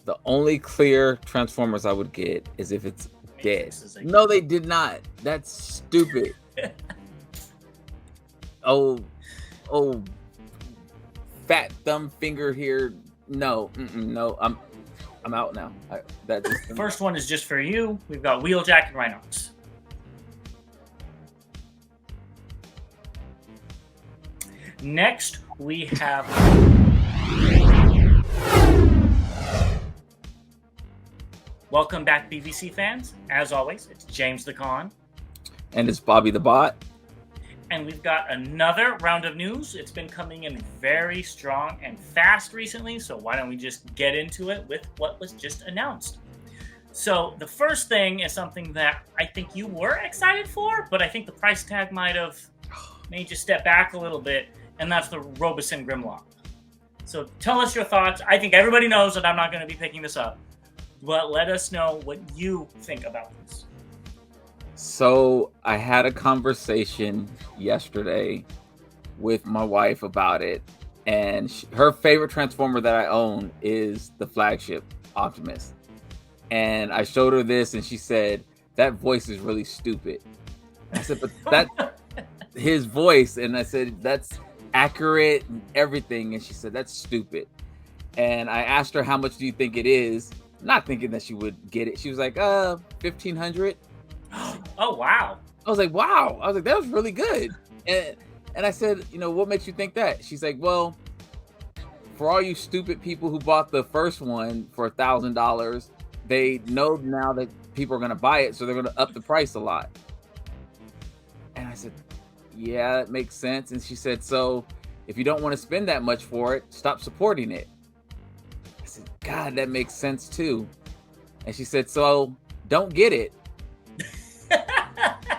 The only clear Transformers I would get is if it's dead. Matrix is No, they did not. That's stupid. Oh, oh, fat thumb finger here. No, no. I'm out now. That just First one is just for you. We've got Wheeljack and Rhinox. Next, we have welcome back, BVC fans. As always, it's James the Con. And it's Bobby the Bot. And we've got another round of news. It's been coming in very strong and fast recently, so why don't we just get into it with what was just announced. So the first thing is something that I think you were excited for, but I think the price tag might have made you step back a little bit, and that's the Robosen Grimlock. So tell us your thoughts. I think everybody knows that I'm not going to be picking this up, but let us know what you think about this. So I had a conversation yesterday with my wife about it, and her favorite Transformer that I own is the flagship Optimus. And I showed her this, and she said, that voice is really stupid. I said, but that's his voice. And I said, that's accurate and everything. And she said, that's stupid. And I asked her, how much do you think it is? Not thinking that she would get it. She was like, $1,500. Oh, wow. I was like, wow. I was like, that was really good. And I said, what makes you think that? She's like, well, for all you stupid people who bought the first one for $1,000, they know now that people are going to buy it, so they're going to up the price a lot. And I said, yeah, that makes sense. And she said, so if you don't want to spend that much for it, stop supporting it. I said, God, that makes sense too. And she said, so don't get it. I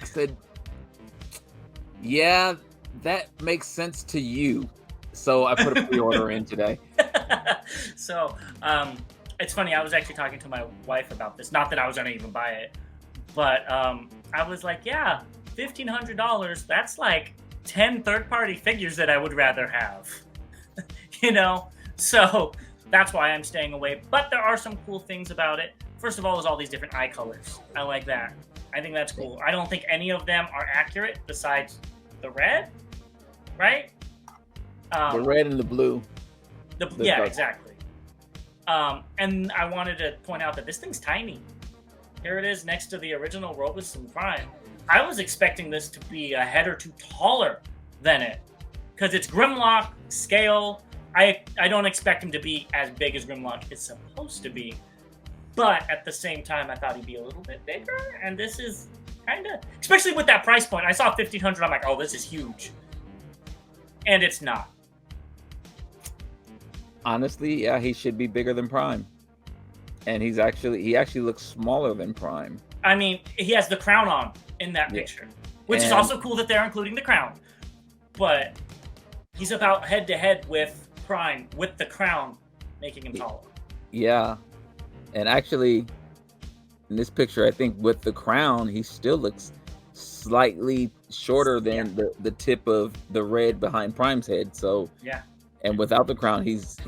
said, yeah, that makes sense to you. So I put a pre-order in today. So it's funny, I was actually talking to my wife about this. Not that I was going to even buy it, but I was like, yeah, $1,500, that's like 10 third-party figures that I would rather have. So that's why I'm staying away. But there are some cool things about it. First of all, there's all these different eye colors. I like that. I think that's cool. I don't think any of them are accurate besides the red, right? The red and the blue. Yeah, exactly. And I wanted to point out that this thing's tiny. Here it is next to the original Robosen Prime. I was expecting this to be a head or two taller than it, because it's Grimlock scale. I don't expect him to be as big as Grimlock is supposed to be, but at the same time, I thought he'd be a little bit bigger. And this is kind of, especially with that price point. I saw $1,500. I'm like, oh, this is huge, and it's not. Honestly, yeah, he should be bigger than Prime. And he actually looks smaller than Prime. I mean, he has the crown on in that picture, which is also cool that they're including the crown. But he's about head to head with Prime, with the crown making him taller. Yeah. And actually, in this picture, I think with the crown, he still looks slightly shorter than the tip of the red behind Prime's head. So yeah. And without the crown, he's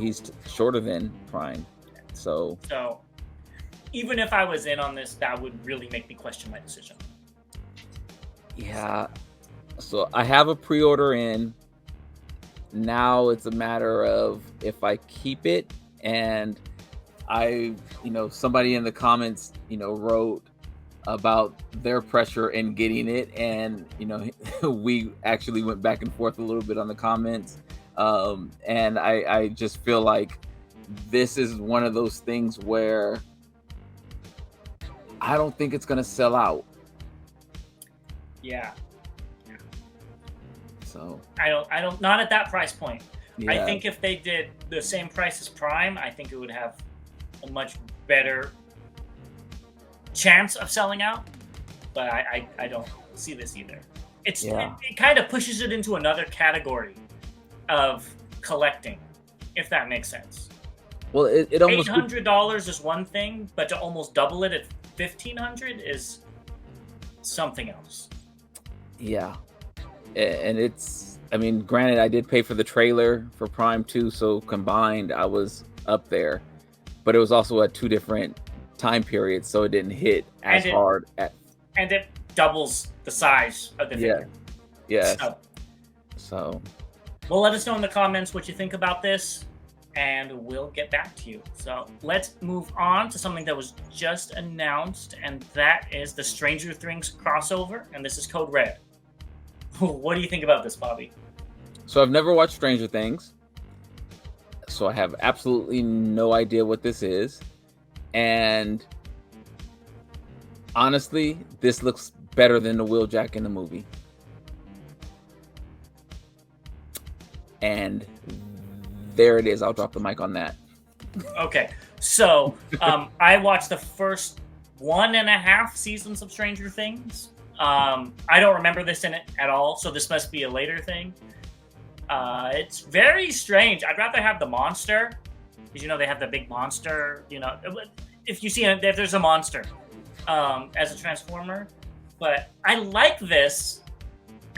shorter than Prime. So even if I was in on this, that would really make me question my decision. Yeah. So I have a pre-order in. Now it's a matter of if I keep it, and somebody in the comments, wrote about their pressure in getting it, and we actually went back and forth a little bit on the comments. And I just feel like this is one of those things where I don't think it's going to sell out. Yeah. So I don't, not at that price point. Yeah. I think if they did the same price as Prime, I think it would have a much better chance of selling out. But I don't see this either. It kind of pushes it into another category of collecting, if that makes sense. Well, it almost $800 is one thing, but to almost double it at $1,500 is something else. Yeah, and granted, I did pay for the trailer for Prime too, so combined, I was up there, but it was also at 2 different time periods, so it didn't hit as hard. And it doubles the size of the figure. Yeah. So. Well, let us know in the comments what you think about this, and we'll get back to you. So let's move on to something that was just announced, and that is the Stranger Things crossover, and this is Code Red. What do you think about this, Bobby? So I've never watched Stranger Things, so I have absolutely no idea what this is. And honestly, this looks better than the Wheeljack in the movie. And there it is. I'll drop the mic on that. Okay. So I watched the first 1.5 seasons of Stranger Things. I don't remember this in it at all, so this must be a later thing. It's very strange. I'd rather have the monster, because they have the big monster. If you see if there's a monster as a transformer, but I like this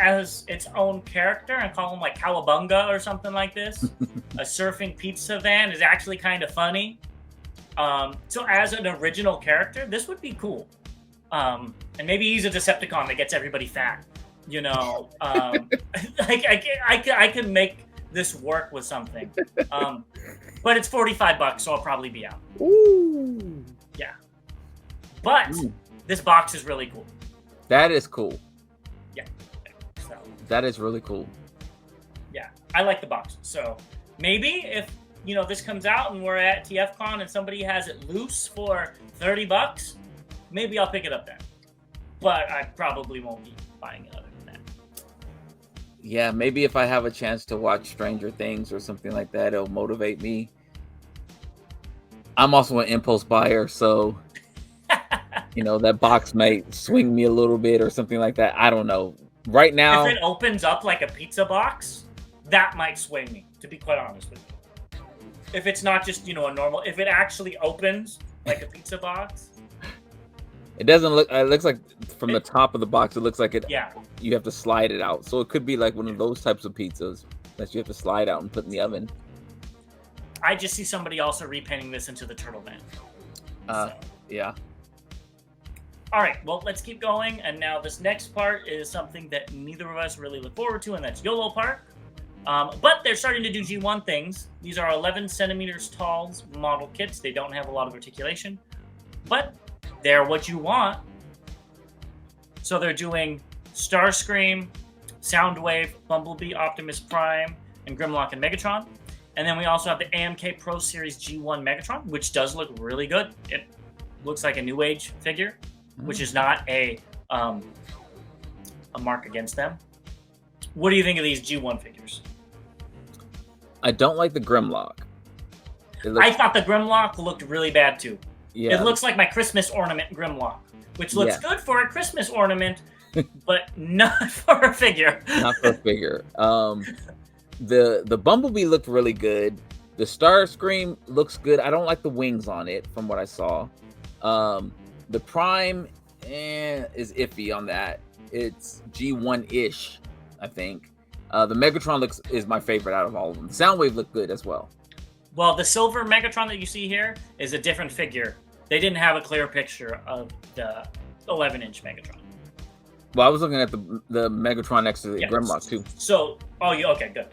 as its own character and call him like Cowabunga or something like this. A surfing pizza van is actually kind of funny. So as an original character, this would be cool. And maybe he's a Decepticon that gets everybody fat. I can make this work with something. But it's $45, so I'll probably be out. Ooh. Yeah. But this box is really cool. That is cool. Yeah. So that is really cool. Yeah, I like the box. So maybe if this comes out and we're at TFCon and somebody has it loose for $30, maybe I'll pick it up then. But I probably won't be buying it other than that. Yeah, maybe if I have a chance to watch Stranger Things or something like that, it'll motivate me. I'm also an impulse buyer, so that box might swing me a little bit or something like that. I don't know. Right now, if it opens up like a pizza box, that might swing me, to be quite honest with you. If it's not just, a normal, if it actually opens like a pizza box. It doesn't look, it looks like from the top of the box, it looks like it. Yeah. You have to slide it out. So it could be like one of those types of pizzas that you have to slide out and put in the oven. I just see somebody also repainting this into the turtle van. Yeah. All right, well, let's keep going. And now this next part is something that neither of us really look forward to, and that's Yolo Park. But they're starting to do G1 things. These are 11 centimeters tall model kits. They don't have a lot of articulation, but they're what you want. So they're doing Starscream, Soundwave, Bumblebee, Optimus Prime, and Grimlock and Megatron. And then we also have the AMK Pro Series G1 Megatron, which does look really good. It looks like a New Age figure, which is not a mark against them. What do you think of these G1 figures? I don't like the Grimlock. I thought the Grimlock looked really bad too. Yeah. It looks like my Christmas ornament Grimlock, which looks good for a Christmas ornament, but not for a figure. Not for a figure. The Bumblebee looked really good. The Starscream looks good. I don't like the wings on it from what I saw. The Prime is iffy on that. It's G1-ish, I think. The Megatron is my favorite out of all of them. Soundwave looked good as well. Well, the silver Megatron that you see here is a different figure. They didn't have a clear picture of the 11-inch Megatron. Well, I was looking at the Megatron next to the Grimlock too. So, okay, good.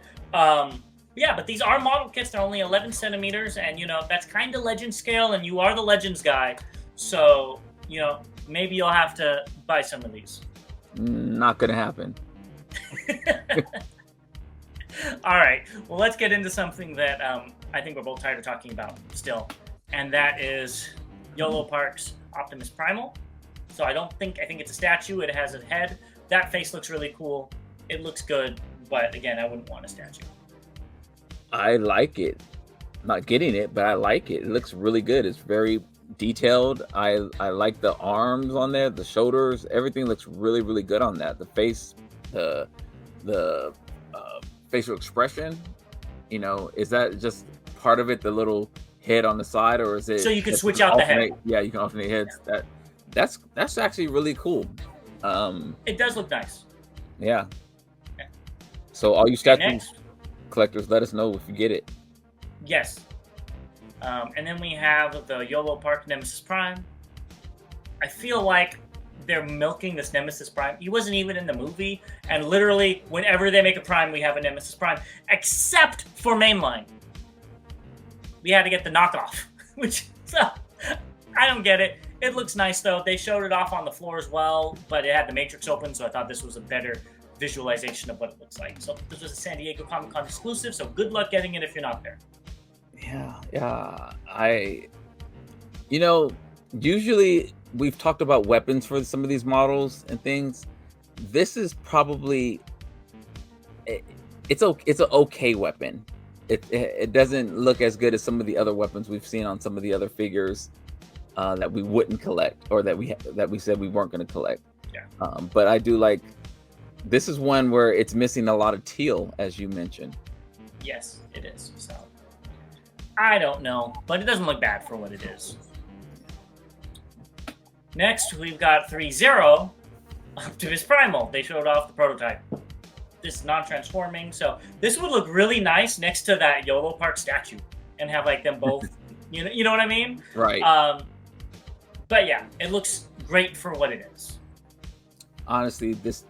Yeah, but these are model kits. They're only 11 centimeters, and that's kind of Legend scale, and you are the Legends guy, so maybe you'll have to buy some of these. Not gonna happen. All right. Well, let's get into something that I think we're both tired of talking about still, and that is Yolo Park's Optimus Primal. So I think it's a statue. It has a head. That face looks really cool. It looks good, but again, I wouldn't want a statue. I like it. I'm not getting it, but I like it. It looks really good. It's very detailed. I like the arms on there, the shoulders. Everything looks really, really good on that. The face, the facial expression. Is that just part of it? The little head on the side, or is it? So you can switch out the head. Yeah, you can alternate heads. That's actually really cool. It does look nice. Yeah. Okay. So all you statue collectors, let us know if you get it. Yes. And then we have the Yolo Park Nemesis Prime. I feel like they're milking this Nemesis Prime. He wasn't even in the movie, and literally, whenever they make a Prime, we have a Nemesis Prime, except for mainline. We had to get the knockoff, which, so, I don't get it. It looks nice, though. They showed it off on the floor as well, but it had the Matrix open, so I thought this was a better visualization of what it looks like. So this was a San Diego Comic-Con exclusive, so good luck getting it if you're not there. Yeah. Usually we've talked about weapons for some of these models and things. This is probably it's an okay weapon. It doesn't look as good as some of the other weapons we've seen on some of the other figures that we wouldn't collect, or that we said we weren't going to collect. Yeah. But I do like, this is one where it's missing a lot of teal, as you mentioned. Yes, it is. So I don't know, but it doesn't look bad for what it is. Next, we've got Threezero Optimus Primal. They showed off the prototype. This is non-transforming, so this would look really nice next to that Yolo Park statue, and have like them both. You know what I mean? Right. But yeah, it looks great for what it is. Honestly, this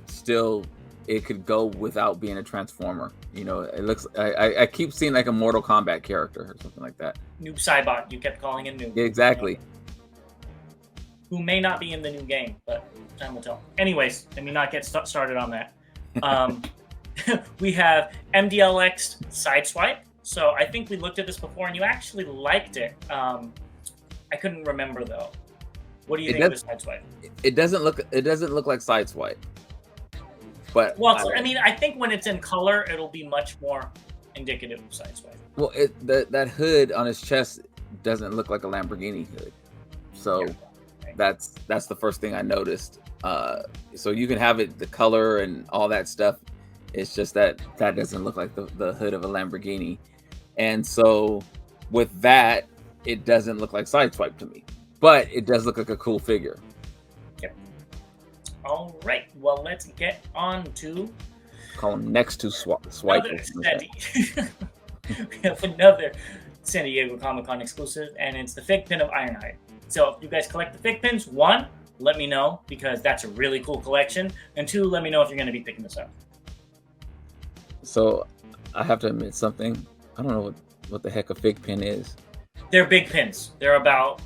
still, it could go without being a Transformer. It looks. I keep seeing like a Mortal Kombat character or something like that. Noob Saibot, you kept calling him Noob. Exactly. Who may not be in the new game, but time will tell. Anyways, let me not get started on that. We have MDLX Sideswipe. So I think we looked at this before, and you actually liked it. I couldn't remember though. What do you think of this Sideswipe? It doesn't look like Sideswipe. But I think when it's in color, it'll be much more indicative of Sideswipe. Well, that hood on his chest doesn't look like a Lamborghini hood. So yeah. That's the first thing I noticed. So you can have it, the color and all that stuff. It's just that doesn't look like the hood of a Lamborghini. And so with that, it doesn't look like Sideswipe to me. But it does look like a cool figure. Yep. All right. Well, let's get on to... Call him next to Swipe. We have another San Diego Comic-Con exclusive, and it's the Fig Pin of Ironhide. So if you guys collect the Fig Pins, 1, let me know, because that's a really cool collection. And 2, let me know if you're going to be picking this up. So I have to admit something. I don't know what the heck a Fig Pin is. They're big pins. They're about...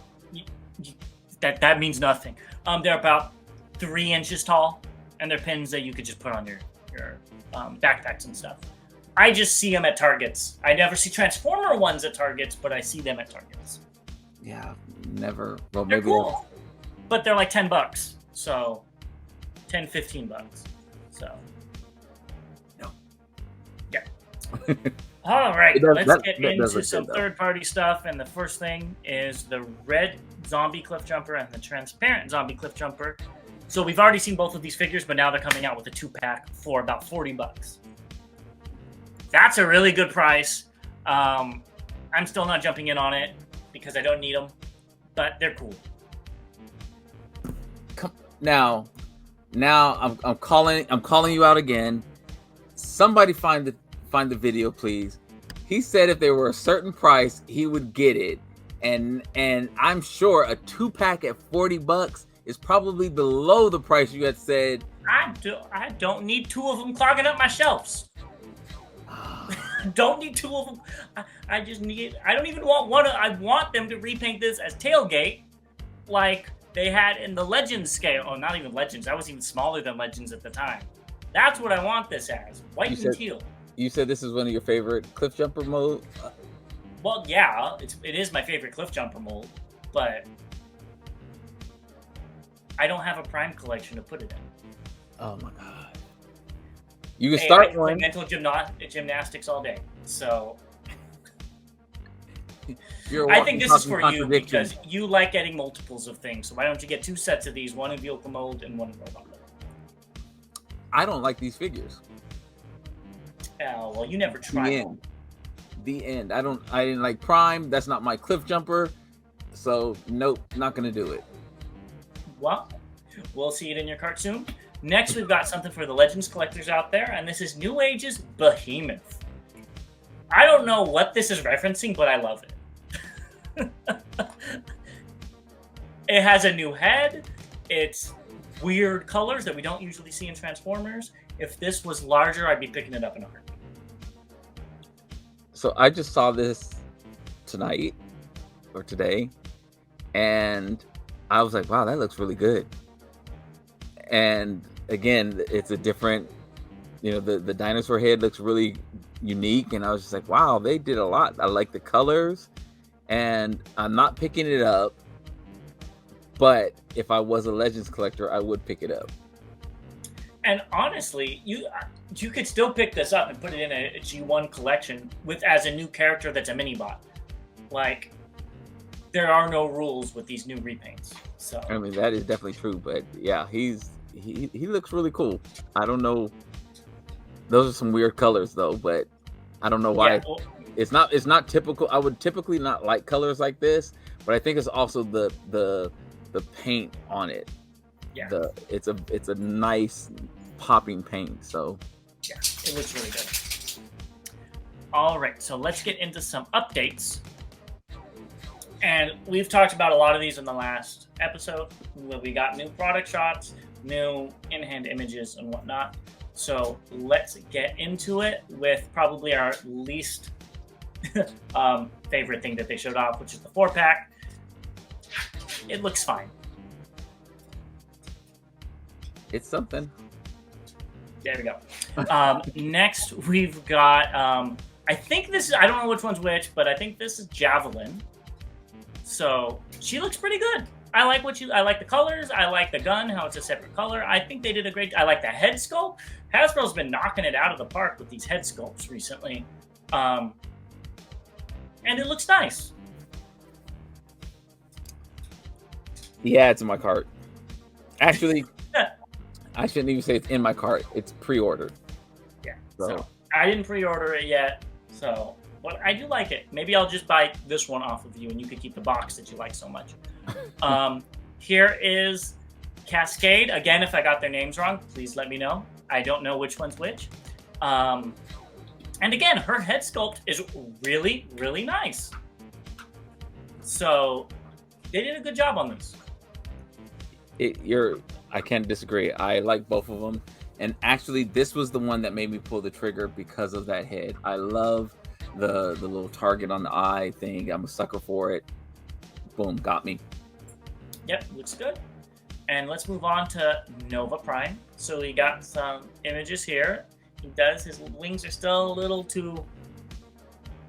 That means nothing. They're about 3 inches tall, and they're pins that you could just put on your backpacks and stuff. I just see them at Targets. I never see Transformer ones at Targets, but I see them at Targets. Yeah, never. Well, they're maybe cool, but they're like $10. So, $10-15. So, no. Yeah. All right, let's get into some third-party stuff. And the first thing is the red zombie cliff jumper and the transparent zombie cliff jumper. So we've already seen both of these figures, but now they're coming out with a 2-pack for about $40. That's a really good price. I'm still not jumping in on it because I don't need them, but they're cool. Now I'm calling you out again. Somebody find the video, please. He said if they were a certain price, he would get it, and I'm sure a 2-pack at $40 is probably below the price you had said. I don't need 2 of them clogging up my shelves. Don't need 2 of them. I don't even want one. I want them to repaint this as Tailgate, like they had in the Legends scale. Oh, not even Legends. I was even smaller than Legends at the time. That's what I want this as. White and teal. You said this is one of your favorite cliff jumper mold? Well, yeah, it is my favorite cliff jumper mold, but I don't have a Prime collection to put it in. Oh my god. You can start one. I play mental gymnastics all day, so I think this is for you because you like getting multiples of things. So why don't you get 2 sets of these, one in vehicle mode and one in robot mode? I don't like these figures. Oh, well, you never tried. The end. I didn't like Prime. That's not my cliff jumper. So nope, not gonna do it. Well, we'll see it in your cart soon. Next, we've got something for the Legends collectors out there, and this is New Age's Behemoth. I don't know what this is referencing, but I love it. It has a new head. It's weird colors that we don't usually see in Transformers. If this was larger, I'd be picking it up in a heartbeat. So I just saw this tonight or today, and I was like, wow, that looks really good. And again, it's a different, the dinosaur head looks really unique, and I was just like, wow, they did a lot. I like the colors, and I'm not picking it up, but if I was a Legends collector, I would pick it up. And honestly, you could still pick this up and put it in a G1 collection as a new character that's a mini bot. Like, there are no rules with these new repaints. So I mean, that is definitely true, but yeah, he looks really cool. I don't know. Those are some weird colors though, but I don't know why. Yeah, well, it's not typical. I would typically not like colors like this, but I think it's also the paint on it. Yeah. It's a nice popping paint. So yeah, it looks really good. All right, so let's get into some updates. And we've talked about a lot of these in the last episode. We got new product shots, new in-hand images, and whatnot. So let's get into it with probably our least favorite thing that they showed off, which is the 4-pack. It looks fine. It's something. There we go. Next, we've got, I think this is, I don't know which one's which, but I think this is Javelin. So she looks pretty good. I like the colors. I like the gun, how it's a separate color. I think they did a great. I like the head sculpt. Hasbro's been knocking it out of the park with these head sculpts recently, and it looks nice. Yeah, it's in my cart. Actually, I shouldn't even say it's in my cart. It's pre-ordered. Yeah. So I didn't pre-order it yet. So. But I do like it. Maybe I'll just buy this one off of you, and you could keep the box that you like so much. Here is Cascade. Again, if I got their names wrong, please let me know. I don't know which one's which. And again, her head sculpt is really, really nice. So they did a good job on this. I can't disagree. I like both of them. And actually, this was the one that made me pull the trigger because of that head. I love the little target on the eye thing. I'm a sucker for it. Boom, got me. Yep, looks good. And let's move on to Nova Prime. So we got some images here. His wings are still a little too,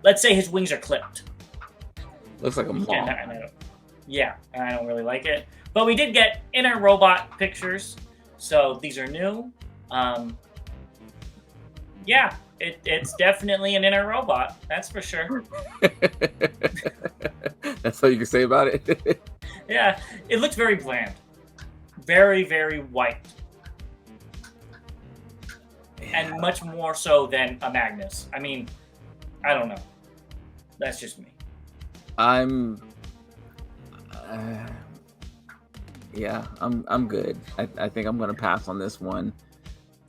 let's say his wings are clipped. Looks like a mom. Yeah, I don't really like it. But we did get inner robot pictures. So these are new. Yeah, it's definitely an inner robot. That's for sure. That's all you can say about it. Yeah, it looks very bland. Very, very white. Yeah. And much more so than a Magnus. I mean, I don't know. That's just me. I'm good. I think I'm gonna pass on this one.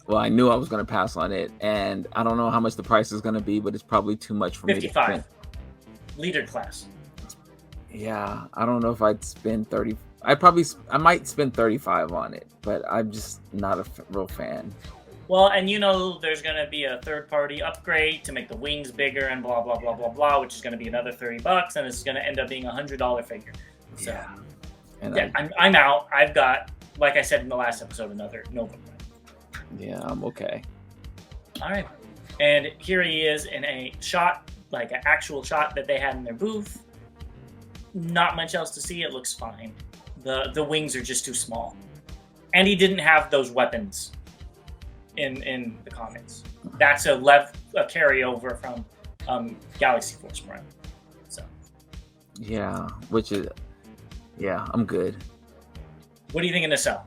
Well, I knew I was gonna pass on it, and I don't know how much the price is gonna be, but it's probably too much for 55. me to spend. Leader class. Yeah, I don't know if I'd spend 30. I might spend 35 on it, but I'm just not a real fan. Well, and there's going to be a third-party upgrade to make the wings bigger and blah, blah, blah, blah, blah, which is going to be another $30, and it's going to end up being a $100 figure. So, yeah. And yeah, I'm out. I've got, like I said in the last episode, another Nova. Yeah, I'm okay. All right. And here he is in a shot, like an actual shot that they had in their booth. Not much else to see. It looks fine. The wings are just too small. And he didn't have those weapons in the comics. That's a carryover from Galaxy Force Prime. So. Yeah, I'm good. What are you thinking to sell?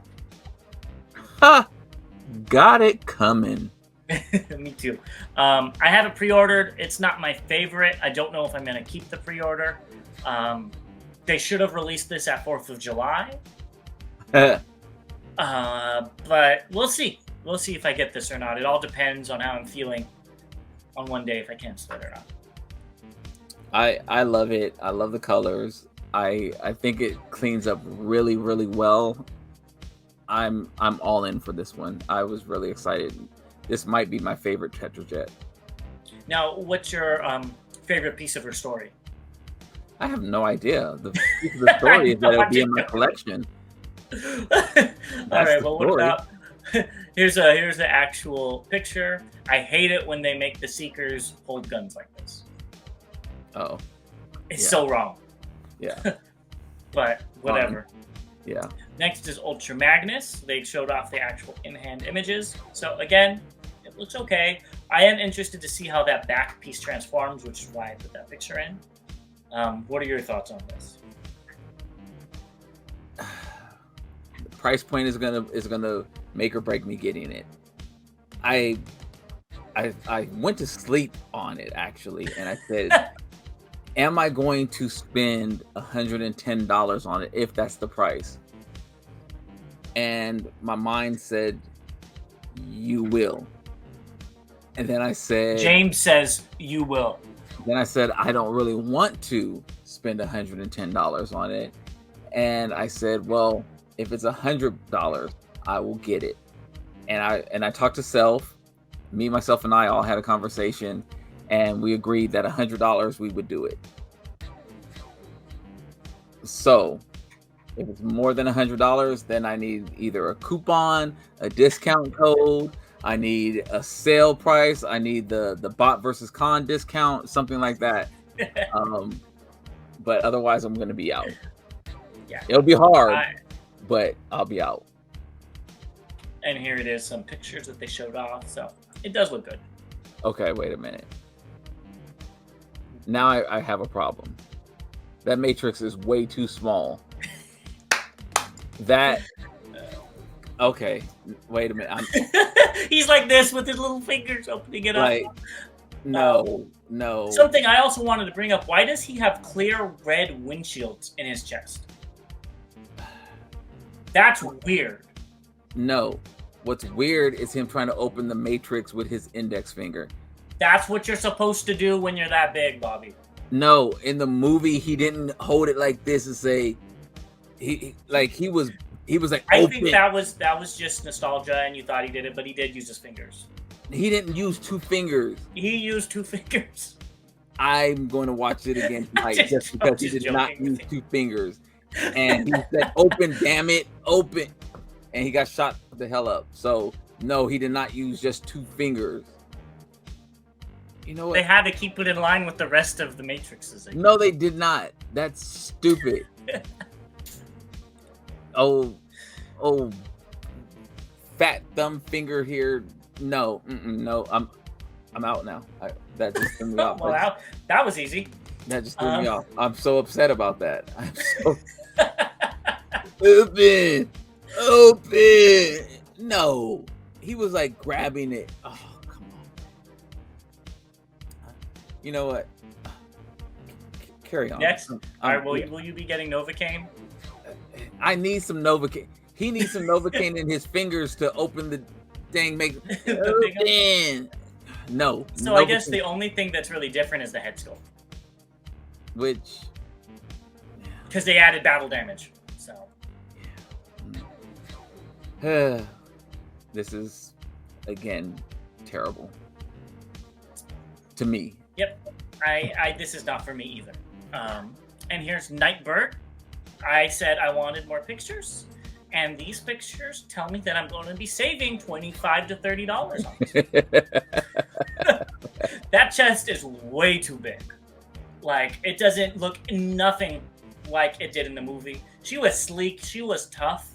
Ha! Got it coming. Me too. I have it pre-ordered. It's not my favorite. I don't know if I'm going to keep the pre-order. They should have released this at 4th of July. But we'll see. We'll see if I get this or not. It all depends on how I'm feeling on one day if I cancel it or not. I love it. I love the colors. I think it cleans up really, really well. I'm all in for this one. I was really excited. This might be my favorite Tetrajet. Now, what's your favorite piece of her story? I have no idea. The piece of the story is that it'll be in my collection. All right. Well, what about? Here's the actual picture. I hate it when they make the Seekers hold guns like this. Oh, it's so wrong. Yeah. But whatever. Yeah. Next is Ultra Magnus. They showed off the actual in-hand images. So again, it looks okay. I am interested to see how that back piece transforms, which is why I put that picture in. What are your thoughts on this? The price point is gonna make or break me getting it. I went to sleep on it actually, and I said, am I going to spend $110 on it if that's the price? And my mind said, you will. And then I said, James says you will. Then I said, I don't really want to spend $110 on it. And I said, well, if it's $100, I will get it. And I talked to Self. Me, myself, and I all had a conversation, and we agreed that $100 we would do it. So, if it's more than $100, then I need either a coupon, a discount code, I need a sale price, I need the bot versus con discount, something like that. But otherwise, I'm going to be out. Yeah, it'll be hard, but I'll be out. And here it is, some pictures that they showed off. So it does look good. Okay, wait a minute. Now I have a problem. That matrix is way too small. That... Okay, wait a minute. He's like this with his little fingers opening it up. No. Something I also wanted to bring up. Why does he have clear red windshields in his chest? That's weird. No. What's weird is him trying to open the matrix with his index finger. That's what you're supposed to do when you're that big, Bobby. No, in the movie, he didn't hold it like this and say... He was like, I think that was just nostalgia, and you thought he did it, but he did use his fingers. He didn't use two fingers. He used two fingers. I'm going to watch it again tonight just because he did not use two fingers. And he said, "Open, damn it, open!" And he got shot the hell up. So no, he did not use just two fingers. You know what? They had to keep it in line with the rest of the matrices. No, they did not. That's stupid. Oh, fat thumb finger here. No, no, I'm out now. That just threw me off. Well, that was easy. That just threw me off. I'm so upset about that. I'm so open. No, he was like grabbing it. Oh, come on. You know what? Carry on. Next, all right. Will you be getting Novocaine? I need some Novocaine. He needs some Novocaine in his fingers to open the dang No. So Novocaine. I guess the only thing that's really different is the head sculpt. Which... Because they added battle damage. So... This is, again, terrible. To me. Yep. This is not for me either. And here's Nightbird. I said I wanted more pictures, and these pictures tell me that I'm going to be saving $25 to $30 on this. That chest is way too big. Like, it doesn't look nothing like it did in the movie. She was sleek. She was tough.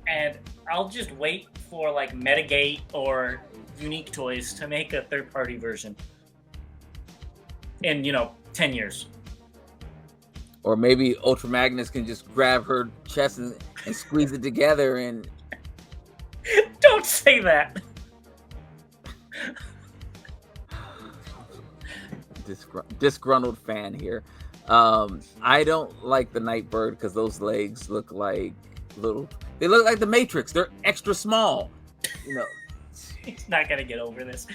And I'll just wait for, like, Metagate or Unique Toys to make a third-party version in, 10 years. Or maybe Ultra Magnus can just grab her chest and squeeze it together and... Don't say that. Disgruntled fan here. I don't like the Nightbird because those legs look like they look like the Matrix. They're extra small. He's not gonna get over this.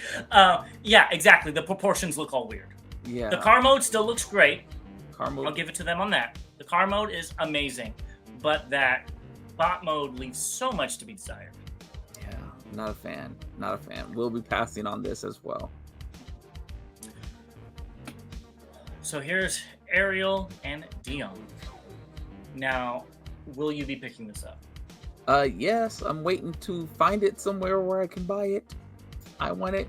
Yeah, exactly. The proportions look all weird. Yeah. The car mode still looks great. Car mode. I'll give it to them on that. The car mode is amazing, but that bot mode leaves so much to be desired. Yeah, not a fan. Not a fan. We'll be passing on this as well. So here's Ariel and Dion. Now, will you be picking this up? Yes, I'm waiting to find it somewhere where I can buy it. I want it.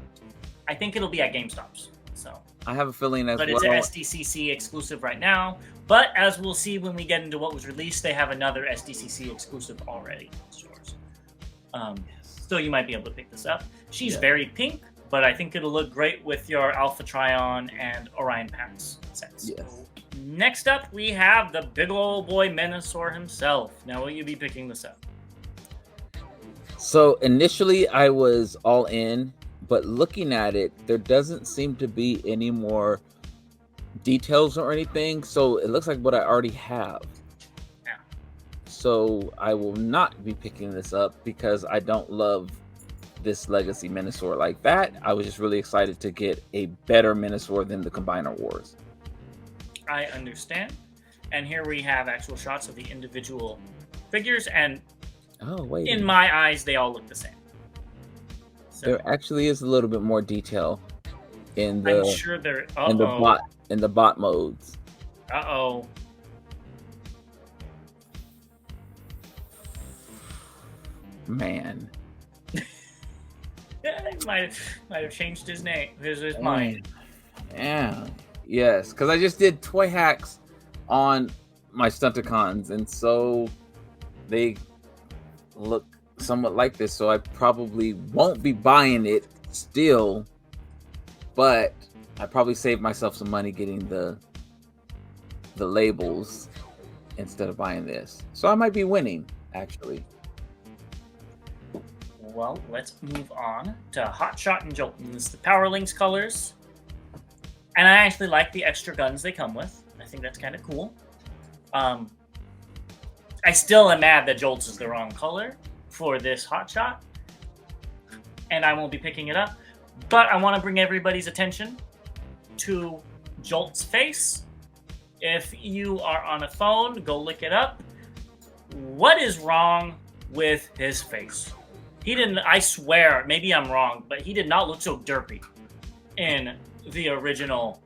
I think it'll be at GameStops. So I have a feeling as well. But it's an SDCC exclusive right now. But as we'll see when we get into what was released, they have another SDCC exclusive already in stores. So you might be able to pick this up. She's very pink, but I think it'll look great with your Alpha Trion and Orion packs sets. Yes. Next up, we have the big old boy Menasor himself. Now, will you be picking this up? So initially I was all in, but looking at it, there doesn't seem to be any more details or anything. So it looks like what I already have. Yeah. So I will not be picking this up because I don't love this Legacy Menasor like that. I was just really excited to get a better Menasor than the Combiner Wars. I understand. And here we have actual shots of the individual figures, and in my eyes, they all look the same. So, there actually is a little bit more detail in the I'm sure there in the bot modes. Uh-oh. Man. He might have changed his name, his mind. Yeah. Yes, because I just did toy hacks on my Stunticons, and so they look somewhat like this. So I probably won't be buying it still, but I probably saved myself some money getting the labels instead of buying this. So I might be winning, actually. Well, let's move on to Hotshot and Jolton's, the Power Links colors. And I actually like the extra guns they come with. I think that's kind of cool. I still am mad that Jolt's is the wrong color for this Hotshot, and I won't be picking it up. But I want to bring everybody's attention to Jolt's face. If you are on a phone, go look it up. What is wrong with his face? He didn't, I swear, maybe I'm wrong, but he did not look so derpy in the original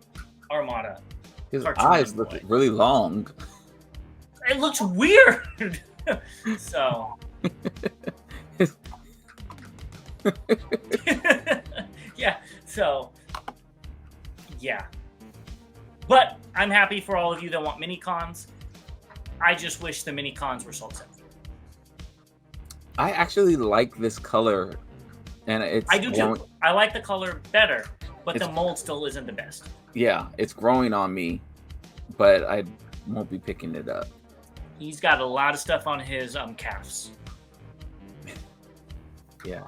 Armada. His eyes look really long. It looks weird. So. Yeah. So. Yeah. But I'm happy for all of you that want mini cons. I just wish the mini cons were sold separately. I actually like this color, and I do too. I like the color better, but the mold still isn't the best. Yeah, it's growing on me, but I won't be picking it up. He's got a lot of stuff on his calves. Yeah,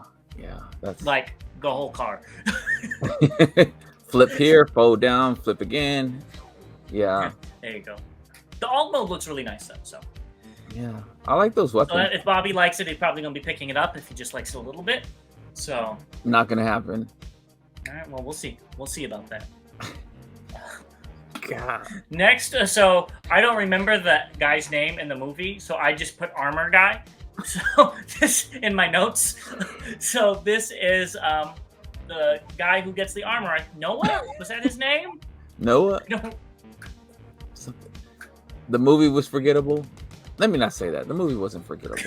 that's like the whole car. Flip here, fold down, flip again. Yeah. There you go. The alt mode looks really nice though. So. Yeah, I like those weapons. So if Bobby likes it, he's probably gonna be picking it up if he just likes it a little bit. So. Not gonna happen. All right. Well, we'll see. We'll see about that. God. Next, so I don't remember the guy's name in the movie, so I just put Armor Guy. So this in my notes. So this is the guy who gets the armor. Noah? Was that his name? Noah? No. The movie was forgettable. Let me not say that. The movie wasn't forgettable.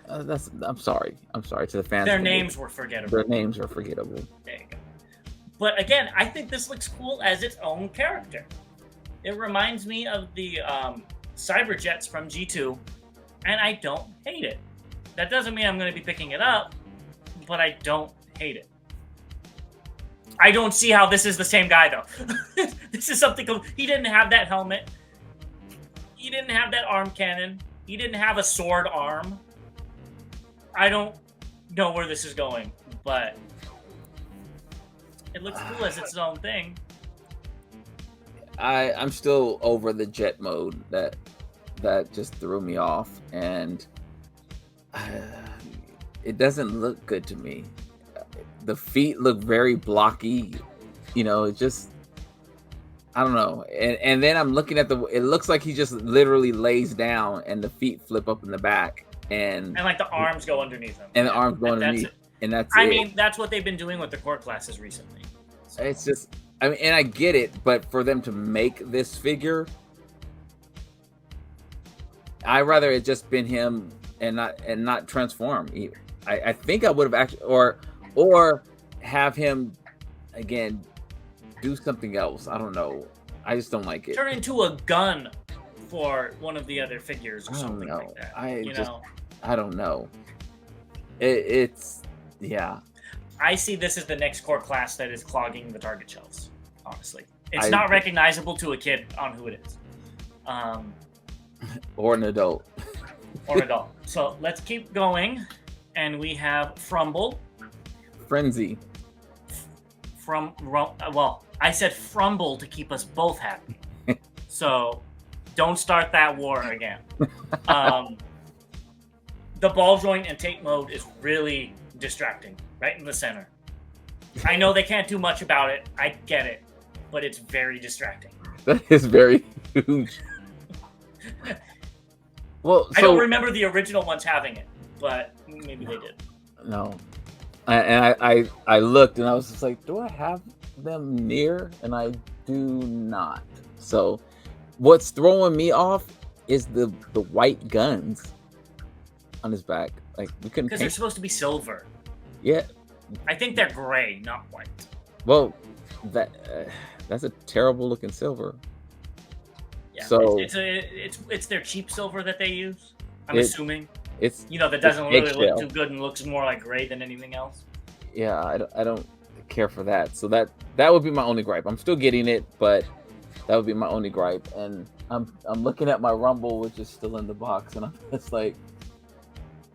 I'm sorry. I'm sorry to the fans. Their names were forgettable. Their names were forgettable. There you go. But again, I think this looks cool as its own character. It reminds me of the Cyberjets from G2, and I don't hate it. That doesn't mean I'm going to be picking it up, but I don't hate it. I don't see how this is the same guy, though. This is something... He didn't have that helmet. He didn't have that arm cannon. He didn't have a sword arm. I don't know where this is going, but it looks cool as its own thing. I'm still over the jet mode. That just threw me off, and it doesn't look good to me. The feet look very blocky. You know, it just... I don't know. And then I'm looking at it looks like he just literally lays down and the feet flip up in the back and like the arms go underneath him. And the arms go underneath. And that's I mean, that's what they've been doing with the core classes recently. So. It's just, I mean, and I get it, but for them to make this figure, I'd rather it just been him and not transform. I think I would have actually, or have him again do something else. I don't know. I just don't like it. Turn into a gun for one of the other figures or something like that. I don't know. It's yeah. I see this as the next core class that is clogging the Target shelves. Honestly, it's not recognizable to a kid on who it is, or an adult. Or an adult. So let's keep going, and we have Frumble, Frenzy. Well, I said Frumble to keep us both happy. So don't start that war again. The ball joint and tape mode is really distracting, right in the center. I know they can't do much about it. I get it, but it's very distracting. That is very huge. Well, I don't remember the original ones having it, but maybe they did. No, I looked and I was just like, do I have them near? And I do not. So, what's throwing me off is the white guns on his back. Like we couldn't because they're supposed to be silver. Yeah, I think they're gray, not white. Well, that's a terrible looking silver. Yeah, so it's their cheap silver that they use. I'm assuming it's that doesn't really look too good and looks more like gray than anything else. Yeah, I don't care for that. So that would be my only gripe. I'm still getting it, but that would be my only gripe. And I'm looking at my Rumble, which is still in the box, and I'm just like,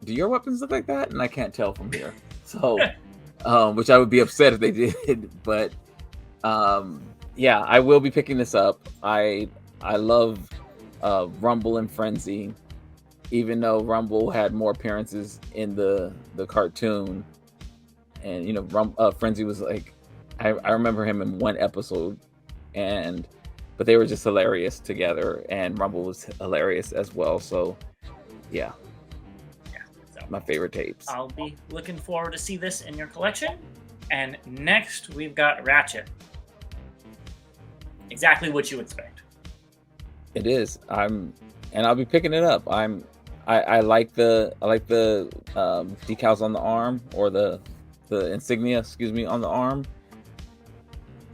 do your weapons look like that? And I can't tell from here. So, which I would be upset if they did. But yeah, I will be picking this up. I love Rumble and Frenzy, even though Rumble had more appearances in the cartoon, and Frenzy was like, I remember him in one episode, but they were just hilarious together, and Rumble was hilarious as well. So yeah. My favorite tapes. I'll be looking forward to see this in your collection. And next we've got Ratchet. Exactly what you expect. It is. I'll be picking it up. I like the decals on the arm, or the insignia, on the arm.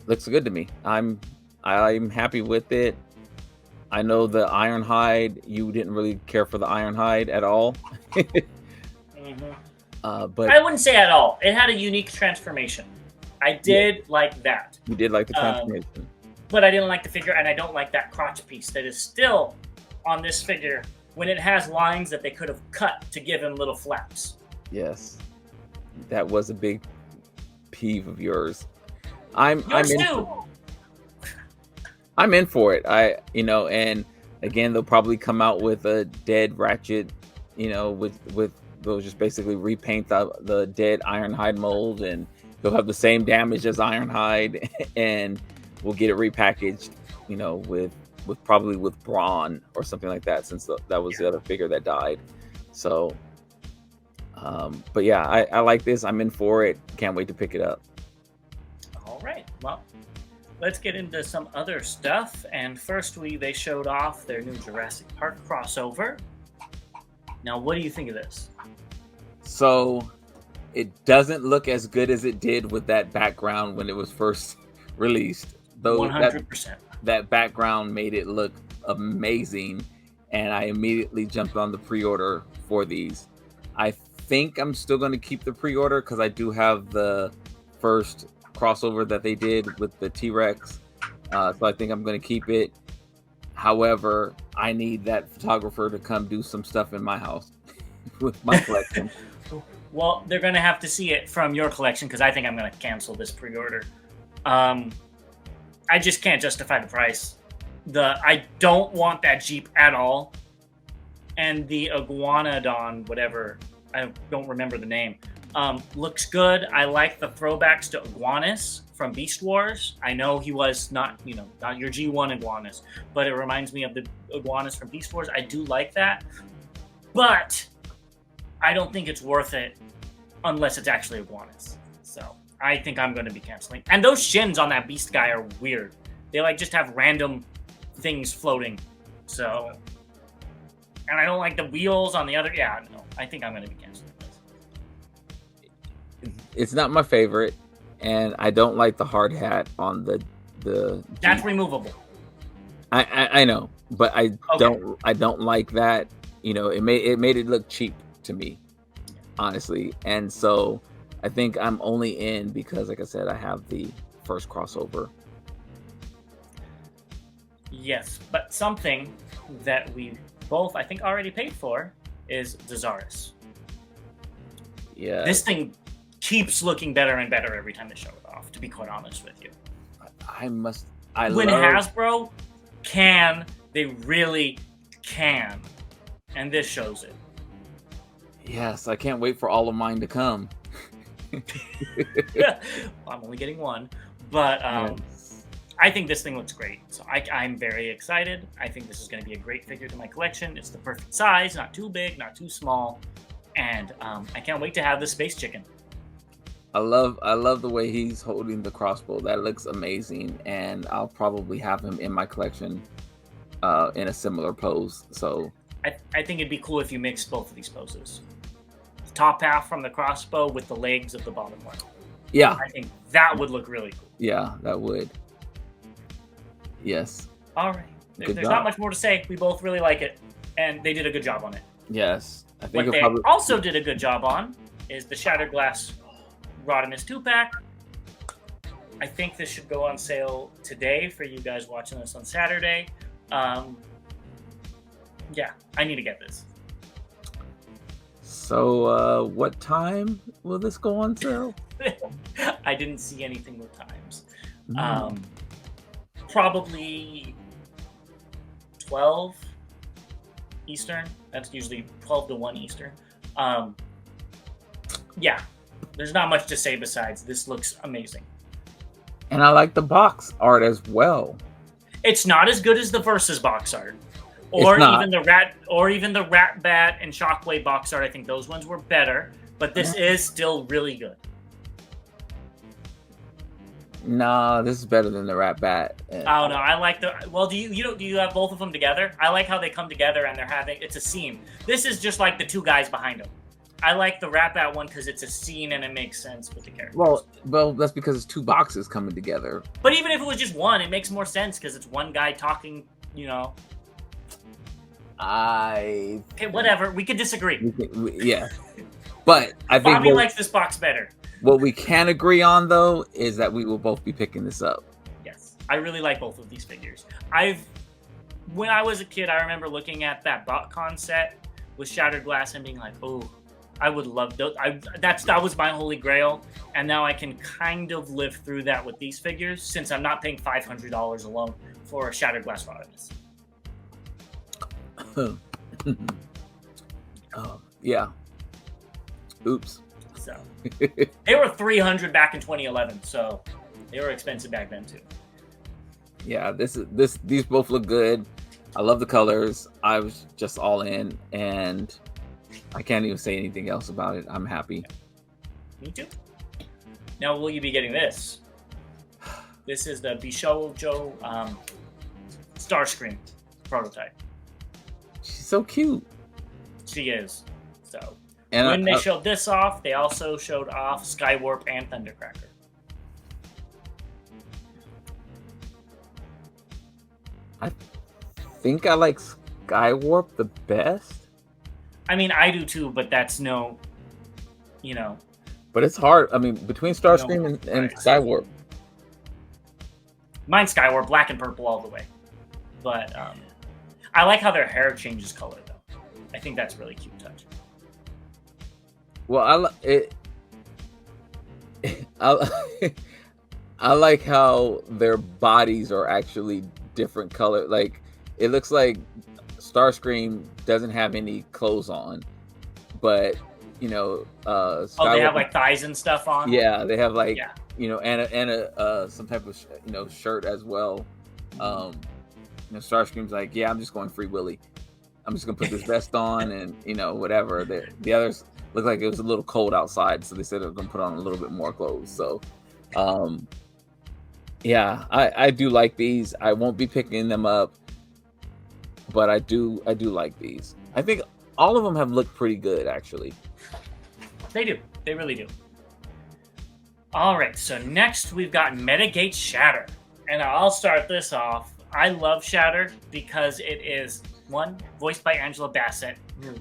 Looks good to me. I'm happy with it. I know the Ironhide, you didn't really care for the Ironhide at all. But I wouldn't say at all. It had a unique transformation. I did like that. You did like the transformation. But I didn't like the figure, and I don't like that crotch piece that is still on this figure when it has lines that they could have cut to give him little flaps. Yes. That was a big peeve of yours. I'm in for it. And again, they'll probably come out with a dead Ratchet, with they'll just basically repaint the dead Ironhide mold, and they'll have the same damage as Ironhide, and we'll get it repackaged, with Brawn or something like that, since that was the other figure that died. So, but yeah, I like this. I'm in for it. Can't wait to pick it up. All right. Well, let's get into some other stuff. And first, they showed off their new Jurassic Park crossover. Now, what do you think of this? So, it doesn't look as good as it did with that background when it was first released. Though 100%. That background made it look amazing, and I immediately jumped on the pre-order for these. I think I'm still going to keep the pre-order because I do have the first crossover that they did with the T-Rex. So I think I'm going to keep it. However, I need that photographer to come do some stuff in my house with my collection. Well, they're going to have to see it from your collection, because I think I'm going to cancel this pre-order. I just can't justify the price. I don't want that Jeep at all. And the Iguanodon, whatever, I don't remember the name, looks good. I like the throwbacks to Iguanus from Beast Wars. I know he was not your G1 iguanas, but it reminds me of the iguanas from Beast Wars. I do like that, but I don't think it's worth it unless it's actually iguanas. So I think I'm going to be canceling. And those shins on that beast guy are weird. They like just have random things floating. So, and I don't like the wheels on the other. Yeah, no, I think I'm going to be canceling this. It's not my favorite, and I don't like the hard hat on the. That's removable. I know, but I don't like that. You know, it made it look cheap to me, honestly, and so I think I'm only in because, like I said, I have the first crossover. Yes, but something that we both, I think, already paid for is C-Zaris. Yeah. This thing keeps looking better and better every time they show it off, to be quite honest with you. When Hasbro can, they really can. And this shows it. Yes, I can't wait for all of mine to come. Well, I'm only getting one, but yes. I think this thing looks great. So I'm very excited. I think this is going to be a great figure to my collection. It's the perfect size, not too big, not too small, and I can't wait to have the space chicken. I love the way he's holding the crossbow. That looks amazing, and I'll probably have him in my collection in a similar pose. So I think it'd be cool if you mixed both of these poses. The top half from the crossbow with the legs of the bottom one. Yeah. I think that would look really cool. Yeah, that would. Yes. All right. There's not much more to say. We both really like it, and they did a good job on it. Yes. I think what they also did a good job on is the Shattered Glass Rodimus 2-pack. I think this should go on sale today for you guys watching this on Saturday. Yeah, I need to get this. So, what time will this go on sale? I didn't see anything with times. Probably 12 Eastern. That's usually 12 to 1 Eastern. Yeah, there's not much to say besides this looks amazing. And I like the box art as well. It's not as good as the Versus box art. Or even the Rat Bat and Shockwave box art. I think those ones were better, but this is still really good. Nah, this is better than the Rat Bat. Oh no, I like the. Well, do you have both of them together? I like how they come together and it's a scene. This is just like the two guys behind them. I like the Rat Bat one because it's a scene and it makes sense with the characters. Well, that's because it's two boxes coming together. But even if it was just one, it makes more sense because it's one guy talking. You know. Okay, whatever. We could disagree. Yeah, but I think Bobby likes this box better. What we can agree on, though, is that we will both be picking this up. Yes, I really like both of these figures. When I was a kid, I remember looking at that BotCon set with Shattered Glass and being like, "Oh, I would love those." That was my holy grail, and now I can kind of live through that with these figures since I'm not paying $500 alone for a Shattered Glass Rodimus. Yeah. Oops. So they were $300 back in 2011, so they were expensive back then too. Yeah, these both look good. I love the colors. I was just all in, and I can't even say anything else about it. I'm happy. Me too. Now, will you be getting this? This is the Bishoujo Starscream prototype. She's so cute. She is. So, and when they showed this off, they also showed off Skywarp and Thundercracker. I think I like Skywarp the best. I mean, I do too, but that's But it's hard. I mean, between Starscream and Skywarp. Mine's Skywarp, black and purple all the way. But I like how their hair changes color, though. I think that's a really cute touch. Well, I like how their bodies are actually different color. Like, it looks like Starscream doesn't have any clothes on, but they have like thighs and stuff on. Yeah, they have and a some type of shirt as well. Starscream's like, yeah, I'm just going Free Willy. I'm just gonna put this vest on and whatever. The others looked like it was a little cold outside, so they said they're gonna put on a little bit more clothes. So, yeah, I do like these. I won't be picking them up, but I do like these. I think all of them have looked pretty good, actually. They do. They really do. All right, so next we've got Metagate Shatter. And I'll start this off. I love Shatter because it is, one, voiced by Angela Bassett, who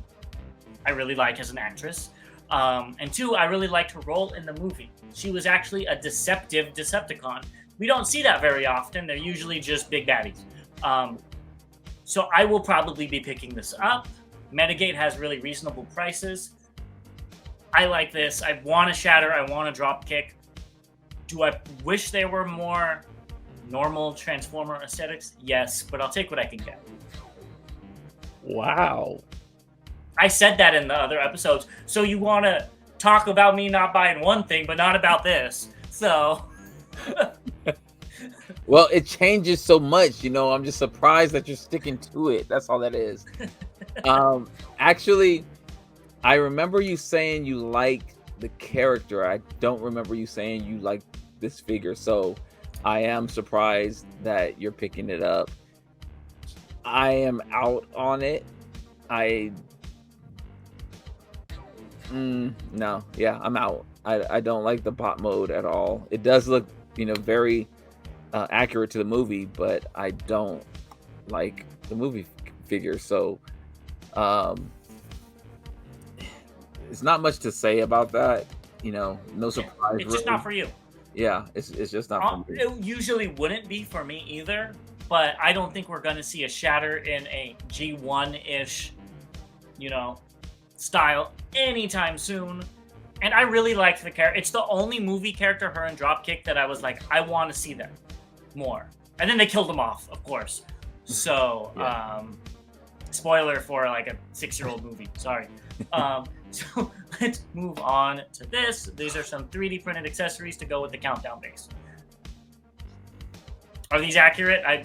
I really like as an actress. And two, I really liked her role in the movie. She was actually a deceptive Decepticon. We don't see that very often. They're usually just big baddies. So I will probably be picking this up. Metagate has really reasonable prices. I like this. I want a Shatter. I want a drop kick. Do I wish there were more normal Transformer aesthetics? Yes, but I'll take what I can get. Wow. I said that in the other episodes. So you want to talk about me not buying one thing, but not about this. So... Well, it changes so much, I'm just surprised that you're sticking to it. That's all that is. Actually, I remember you saying you like the character. I don't remember you saying you like this figure, so I am surprised that you're picking it up. I am out on it. No, yeah, I'm out. I don't like the bot mode at all. It does look, very accurate to the movie, but I don't like the movie figure. So, it's not much to say about that. No surprise. It's just not for you. Yeah, it's just not for me. It usually wouldn't be for me either, but I don't think we're going to see a Shatter in a G1-ish, style anytime soon. And I really liked the character. It's the only movie character, her and Dropkick, that I was like, I want to see them more. And then they killed him off, of course. So, yeah. Spoiler for like a 6-year-old movie. Sorry. So let's move on to this. These are some 3D printed accessories to go with the countdown base. Are these accurate? I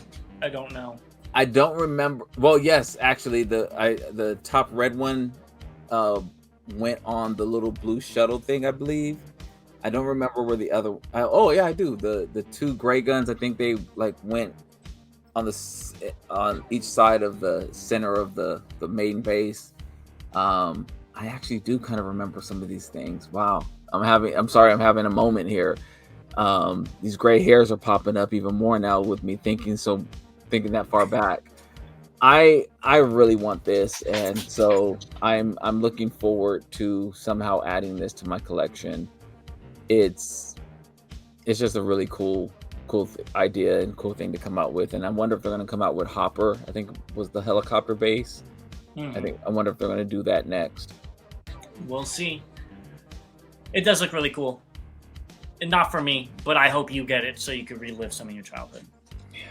don't know. I don't remember. Well, yes, actually, the top red one went on the little blue shuttle thing, I believe. I don't remember where the other. Oh yeah, I do. The two gray guns. I think they went on each side of the center of the main base. I actually do kind of remember some of these things. Wow. I'm having a moment here. These gray hairs are popping up even more now with me thinking that far back. I really want this, and so I'm looking forward to somehow adding this to my collection. It's just a really cool idea and cool thing to come out with, and I wonder if they're going to come out with Hopper. I think was the helicopter base. I wonder if they're going to do that next. We'll see. It does look really cool. And not for me, but I hope you get it so you can relive some of your childhood. Yeah.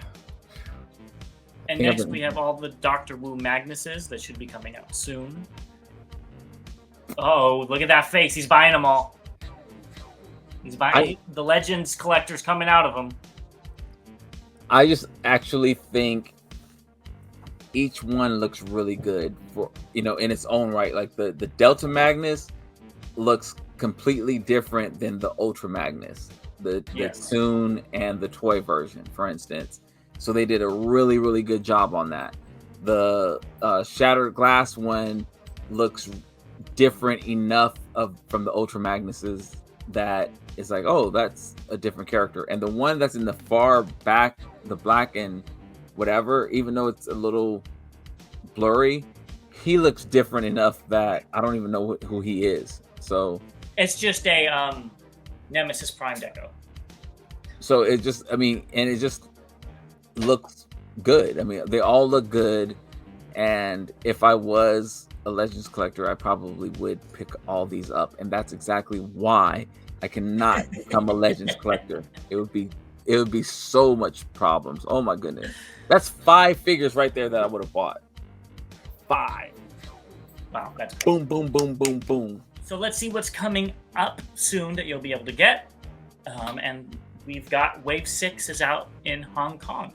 And next we have all the Dr. Wu Magnuses that should be coming out soon. Oh, look at that face. He's buying them all. He's buying the Legends collector's coming out of them. I just actually think each one looks really good for in its own right. Like the Delta Magnus looks completely different than the Ultra Magnus, the Toon and the toy version, for instance. So they did a really, really good job on that. The Shattered Glass one looks different enough from the Ultra Magnuses that it's like, oh, that's a different character. And the one that's in the far back, the black and whatever, even though it's a little blurry, he looks different enough that I don't even know who he is. So it's just a Nemesis Prime deco. So it just looks good. I mean, they all look good. And if I was a Legends collector, I probably would pick all these up. And that's exactly why I cannot become a Legends collector. It would be so much problems. Oh my goodness. That's 5 figures right there that I would have bought. 5. Wow, that's boom, boom, boom, boom, boom. So let's see what's coming up soon that you'll be able to get. And we've got Wave 6 is out in Hong Kong.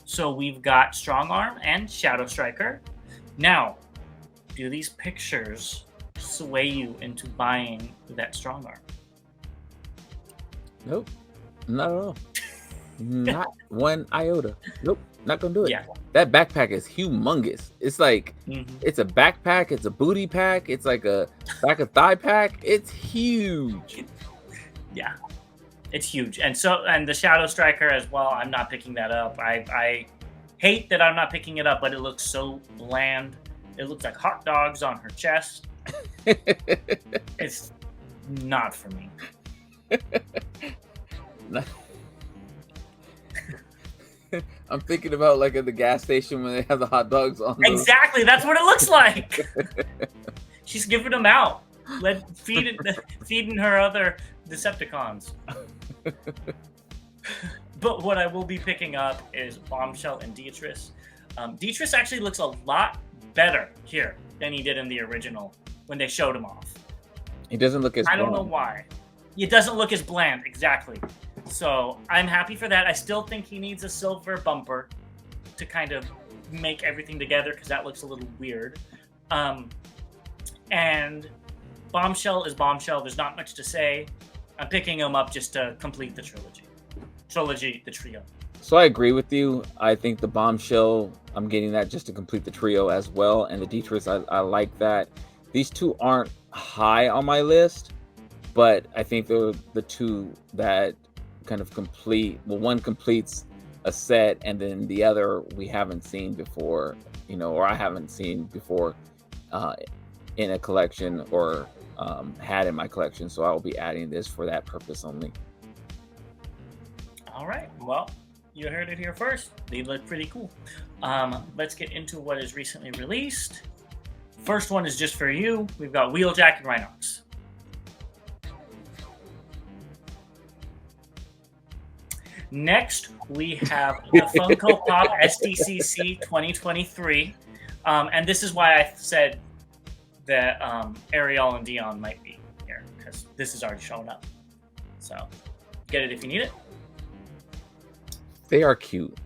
So we've got Strong Arm and Shadow Striker. Now, do these pictures sway you into buying that Strong Arm? Nope, not at all. Not one iota. Nope, not gonna do it. Yeah. That backpack is humongous. It's like it's a backpack, it's a booty pack, it's like a back of thigh pack. It's huge. Yeah, it's huge. And the Shadow Striker as well. I'm not picking that up. I hate that I'm not picking it up, but it looks so bland. It looks like hot dogs on her chest. It's not for me. I'm thinking about like at the gas station when they have the hot dogs on. Exactly, that's what it looks like. She's giving them out, feeding her other Decepticons. But what I will be picking up is Bombshell and Beatrice. Beatrice actually looks a lot better here than he did in the original when they showed him off. He doesn't look as I don't know why. It doesn't look as bland, exactly. So I'm happy for that. I still think he needs a silver bumper to kind of make everything together because that looks a little weird. And Bombshell is Bombshell. There's not much to say. I'm picking him up just to complete the trilogy. The trio. So I agree with you. I think the Bombshell, I'm getting that just to complete the trio as well. And the Beatrice, I like that. These two aren't high on my list, but I think they're the two that kind of complete. Well, one completes a set, and then the other we haven't seen before, or I haven't seen before in a collection or had in my collection. So I will be adding this for that purpose only. All right. Well, you heard it here first. They look pretty cool. Let's get into what is recently released. First one is just for you. We've got Wheeljack and Rhinox. Next, we have the Funko Pop SDCC 2023. And this is why I said that Ariel and Dion might be here, because this is already showing up. So, get it if you need it. They are cute.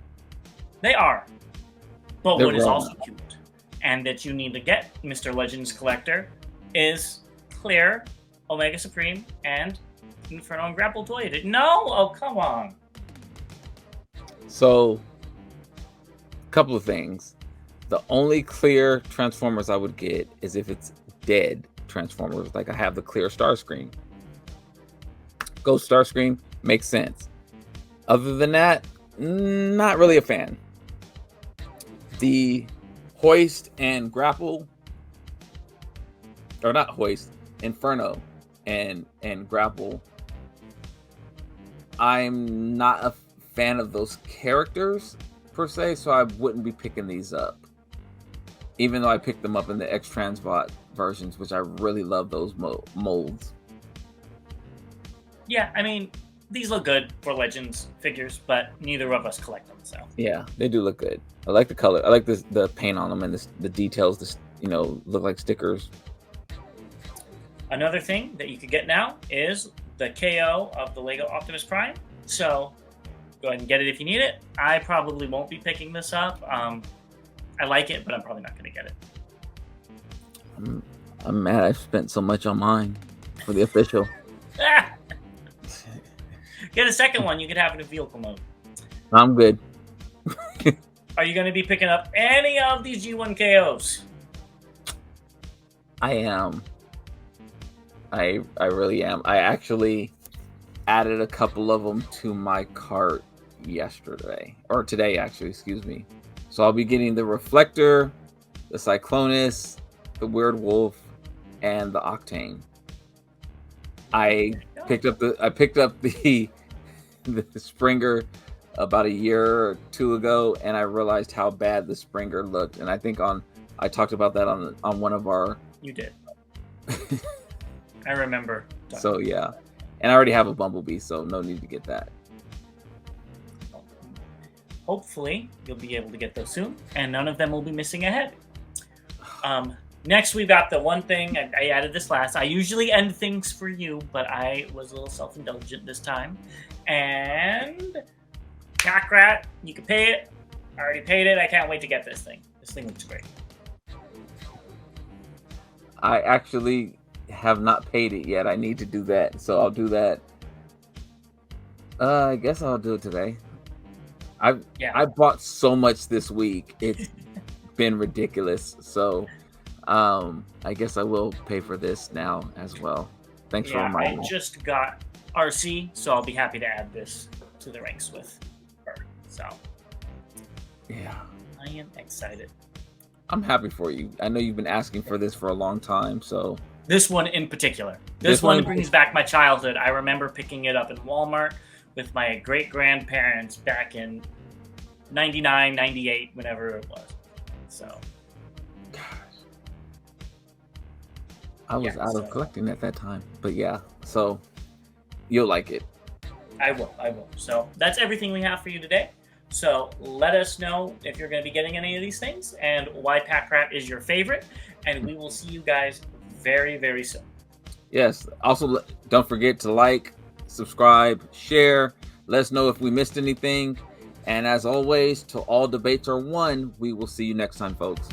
They are. But They're what is wrong. also cute, and that you need to get, Mr. Legends Collector, is Clear, Omega Supreme, and Inferno and Grapple Toy. No? Oh, come on. So, a couple of things. The only clear Transformers I would get is if it's dead Transformers, like I have the clear Starscream. Ghost Starscream makes sense. Other than that, not really a fan. The Hoist and Grapple, or not Hoist, Inferno and Grapple, I'm not a fan of those characters per se, so I wouldn't be picking these up. Even though I picked them up in the X-Transbot versions, which I really love those molds. Yeah, I mean, these look good for Legends figures, but neither of us collect them, so. Yeah, they do look good. I like the color. I like the paint on them and the details, look like stickers. Another thing that you could get now is the KO of the Lego Optimus Prime. So go ahead and get it if you need it. I probably won't be picking this up. I like it, but I'm probably not going to get it. I'm mad I spent so much on mine for the official. Get a second one. You could have it in vehicle mode. I'm good. Are you going to be picking up any of these G1 KOs? I am. I really am. I actually added a couple of them to my cart yesterday. Or today, actually. Excuse me. So I'll be getting the Reflector, the Cyclonus, the Weird Wolf, and the Octane. I picked up the Springer about a year or two ago, and I realized how bad the Springer looked. And I think I talked about that on one of our. You did. I remember. So yeah, and I already have a Bumblebee, so no need to get that. Hopefully, you'll be able to get those soon, and none of them will be missing a head. Next, we got the one thing, I added this last. I usually end things for you, but I was a little self-indulgent this time. And Pack Rat, you can pay it. I already paid it. I can't wait to get this thing. This thing looks great. I actually have not paid it yet. I need to do that, so I'll do that. I guess I'll do it today. I bought so much this week. It's been ridiculous. So I guess I will pay for this now as well. Thanks for reminding me. I just got RC, so I'll be happy to add this to the ranks with her. So yeah, I am excited. I'm happy for you. I know you've been asking for this for a long time, so this one in particular. This one brings back my childhood. I remember picking it up in Walmart with my great-grandparents back in 99, 98, whenever it was. So gosh. I was out of collecting at that time. But yeah, so you'll like it. I will. So that's everything we have for you today. So let us know if you're going to be getting any of these things and why Pack Rat is your favorite. And we will see you guys very, very soon. Yes. Also, don't forget to like, subscribe, share. Let us know if we missed anything. And as always, till all debates are won, we will see you next time, folks.